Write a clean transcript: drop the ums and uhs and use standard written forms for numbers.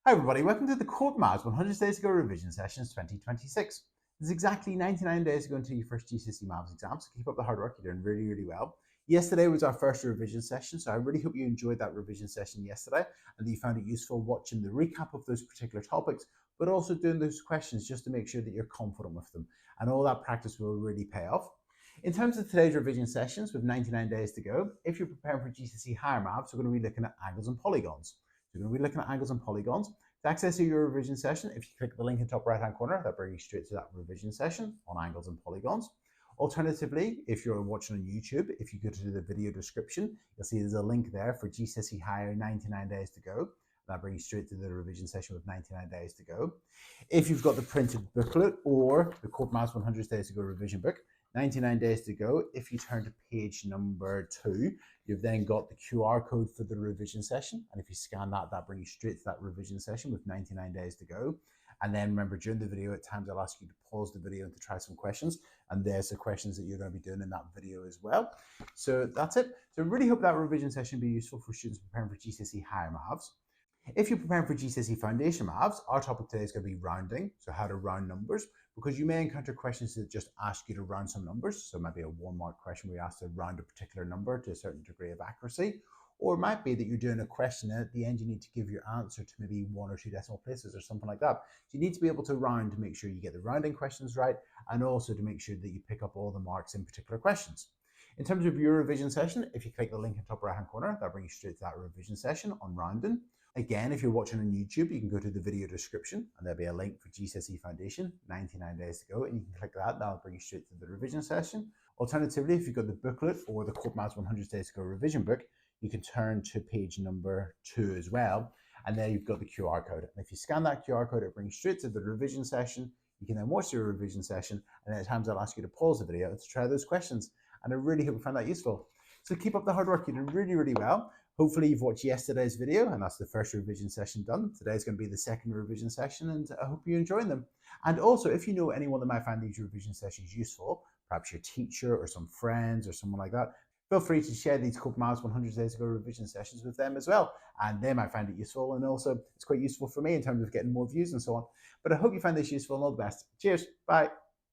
Hi everybody, welcome to the Corbettmaths 100 Days Ago Revision Sessions 2026. There's exactly 99 days to go until your first GCSE Maths exam, so keep up the hard work, you're doing really well. Yesterday was our first revision session, so I really hope you enjoyed that revision session yesterday and that you found it useful watching the recap of those particular topics, but also doing those questions just to make sure that you're confident with them. And all that practice will really pay off. In terms of today's revision sessions with 99 days to go, if you're preparing for GCSE Higher Maths, we're going to be looking at angles and polygons. So we're going to be looking at angles and polygons. To access your revision session, if you click the link in the top right hand corner, that brings you straight to that revision session on angles and polygons. Alternatively, if you're watching on YouTube, if you go to the video description, you'll see there's a link there for GCSE Higher 99 days to go. That brings you straight to the revision session with 99 days to go. If you've got the printed booklet or the Corbettmaths 100 Days to Go revision book, 99 days to go. If you turn to page number 2, you've then got the QR code for the revision session. And if you scan that, that brings you straight to that revision session with 99 days to go. And then remember, during the video, at times I'll ask you to pause the video and to try some questions. And there's the questions that you're going to be doing in that video as well. So that's it. So I really hope that revision session be useful for students preparing for GCSE Higher Maths. If you're preparing for GCSE Foundation Maths, our topic today is going to be rounding, so how to round numbers, because you may encounter questions that just ask you to round some numbers. So it might be a 1-mark question where you ask to round a particular number to a certain degree of accuracy, or it might be that you're doing a question and at the end you need to give your answer to maybe 1 or 2 decimal places or something like that. So you need to be able to round to make sure you get the rounding questions right, and also to make sure that you pick up all the marks in particular questions. In terms of your revision session, if you click the link in the top right hand corner, that brings you straight to that revision session on rounding. Again, if you're watching on YouTube, you can go to the video description and there'll be a link for GCSE Foundation, 99 days to go, and you can click that. That'll bring you straight to the revision session. Alternatively, if you've got the booklet or the Corbettmaths 100 Days to Go revision book, you can turn to page number 2 as well, and there you've got the QR code. And if you scan that QR code, it brings you straight to the revision session. You can then watch your revision session, and at times I'll ask you to pause the video to try those questions. And I really hope you found that useful. So keep up the hard work, you're doing really well. Hopefully you've watched yesterday's video and that's the first revision session done. Today's going to be the second revision session and I hope you're enjoying them. And also, if you know anyone that might find these revision sessions useful, perhaps your teacher or some friends or someone like that, feel free to share these Corbettmaths 100 Days Ago revision sessions with them as well. And they might find it useful, and also it's quite useful for me in terms of getting more views and so on. But I hope you find this useful and all the best. Cheers, bye.